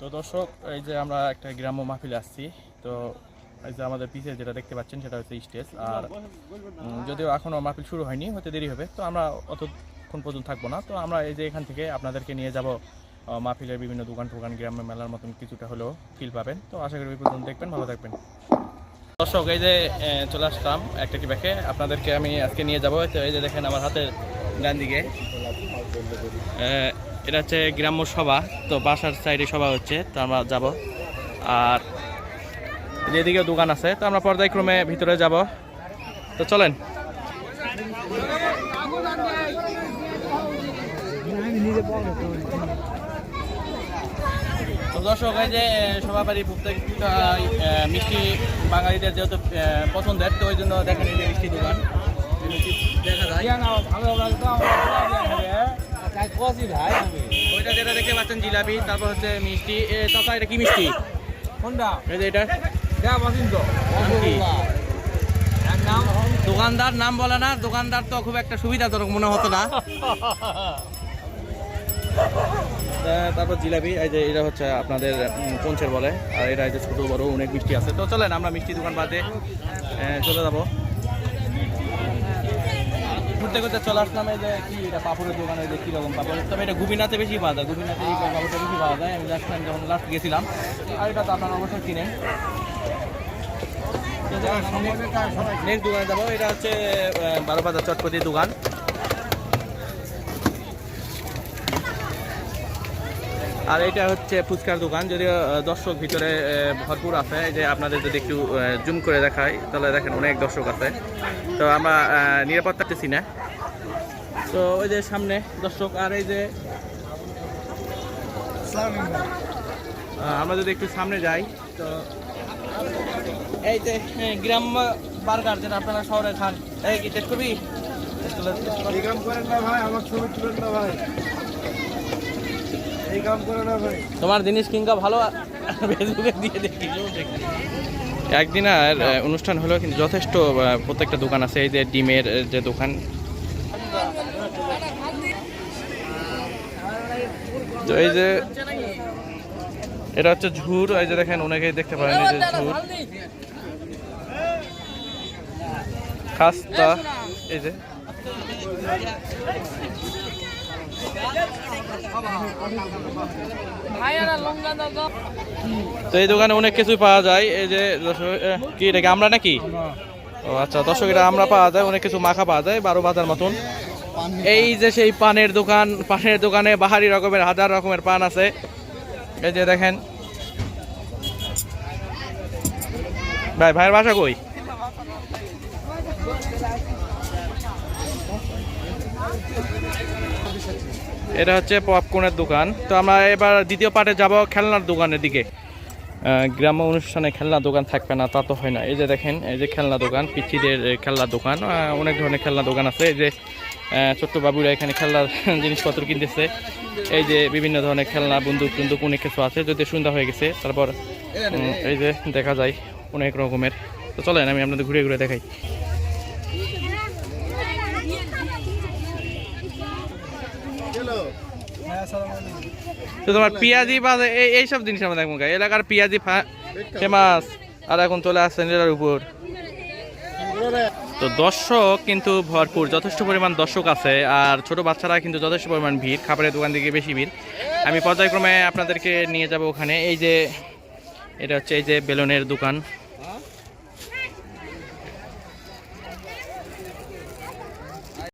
তো দর্শক, এই যে আমরা একটা গ্রাম্য মাহফিলে আসছি। তো এই যে আমাদের পিছে যেটা দেখতে পাচ্ছেন সেটা হচ্ছে স্টেজ। আর যদিও এখনও মাহফিল শুরু হয়নি, হতে দেরি হবে, তো আমরা অতক্ষণ পর্যন্ত থাকবো না। তো আমরা এই যে এখান থেকে আপনাদেরকে নিয়ে যাব মাহফিলের বিভিন্ন দোকান টোকান, গ্রামের মেলার মতন কিছুটা হলেও ফিল পাবেন। তো আশা করি ওই পর্যন্ত দেখবেন, ভালো থাকবেন। দর্শক, এই যে চলে আসলাম একটা কি ব্যাকে, আপনাদেরকে আমি আজকে নিয়ে যাবো। তো এই যে দেখেন আমার হাতের ডান দিকে এটা হচ্ছে গ্রাম্য সভা। তো বাসার সাইডে সভা হচ্ছে, তো আমরা যাব। আর যেদিকে দোকান আছে, তো আমরা পর্যায়ক্রমে ভিতরে যাব। তো চলেন। তো দর্শক, এই যে সভাবাড়ি প্রত্যেকটা মিষ্টি বাঙালিদের যেহেতু পছন্দের, তো ওই জন্য দেখেন এই যে মিষ্টি দোকান দেখা যায়। ওইটা যেটা দেখতে পাচ্ছেন জিলাপি, তারপর হচ্ছে মিষ্টি। চাচা, এটা কি মিষ্টি? কোনটা? এই যে এটা দোকানদার নাম বলে না, দোকানদার তো খুব একটা সুবিধাজনক মনে হতো না। তারপর জিলাপি, এই যে এটা হচ্ছে আপনাদের পঞ্চের বলে। আর এটা এই যে ছোটো বড় অনেক মিষ্টি আছে। তো চলেন আমরা মিষ্টি দোকান বাদে চলে যাবো। ঘুরতে ঘুরতে চলে আসলাম। এই যে কি এটা পাপড়ের দোকান, এই যে কীরকম পাপড়, তবে এটা গুবিনাতে বেশি পাওয়া যায়। গুবিনাতে এই পাপড়টা বেশি পাওয়া যায়। আমি লাস্ট টাইম যখন লাস্ট গেছিলাম। আর এটা তো আপনারা অবশ্যই কিনেন। নেক্সট দোকানে যাবো, এটা হচ্ছে 12 বাজার চটপটির দোকান। আর এটা হচ্ছে ফুচকার দোকান। যদিও দর্শক ভিতরে ভরপুর আছে। এই যে আপনাদের যদি একটু জুম করে দেখাই, তাহলে দেখেন অনেক দর্শক আছে। তো আমরা নিরাপত্তা পেছি না। তো ওই যে সামনে দর্শক। আর এই যে আমরা যদি একটু সামনে যাই, তো এই যে গ্রাম বার্গার, যেটা আপনারা শহরে খান। এই কি টেস্ট করবি? তোমার জিনিস কিংবা ভালো ফেসবুকে দিয়ে দেখি। একদিন আর অনুষ্ঠান হলো, কিন্তু যথেষ্ট প্রত্যেকটা দোকান আছে। এই যে ডিমের যে দোকান, এই যে এটা হচ্ছে ঝুর। এই যে দেখেন, অনেকেই দেখতে পারেন এই যে ঝুর, খাস্তা। এই যে তো এই দোকানে অনেক কিছুই পাওয়া যায়। এই যে কি এটাকে আমরা নাকি? ও আচ্ছা দর্শক, এটা আমরা পাওয়া যায়, অনেক কিছু মাখা পাওয়া যায় 12 বাজার মতন। এই যে সেই পানের দোকান, পানের দোকানে বাহারি রকমের হাজার রকমের পান আছে। এই যে দেখেন। ভাইয়ের বাসা কই? এটা হচ্ছে পপকর্নের দোকান। তো আমরা এবার দ্বিতীয় পার্টে যাব খেলনার দোকানের দিকে। গ্রাম্য অনুষ্ঠানে খেলনা দোকান থাকবে না তা তো হয় না। এই যে দেখেন, এই যে খেলনা দোকান, পিচ্চিদের খেলনার দোকান। অনেক ধরনের খেলনা দোকান আছে। এই যে ছোট্ট বাবুরা এখানে খেলনার জিনিসপত্র কিনতেছে। এই যে বিভিন্ন ধরনের খেলনা, বন্দুক টন্দুক অনেক কিছু আছে, যদি সন্ধ্যা হয়ে গেছে। তারপর এই যে দেখা যায় অনেক রকমের। তো চলেন আমি আপনাদের ঘুরে ঘুরে দেখাই। তো তোমার পেঁয়াজি বা এইসব জিনিস আমরা দেখবো, এলাকার পেঁয়াজি ফেমাস। আর এখন চলে আসছেন এটার উপর। তো দর্শক কিন্তু ভরপুর, যথেষ্ট পরিমাণ দর্শক আছে। আর ছোট বাচ্চারা কিন্তু যথেষ্ট পরিমাণ ভিড়, খাবারের দোকান দিকে বেশি ভিড়। আমি পর্যায়ক্রমে আপনাদেরকে নিয়ে যাব ওখানে। এই যে এটা হচ্ছে এই যে বেলুনের দোকান।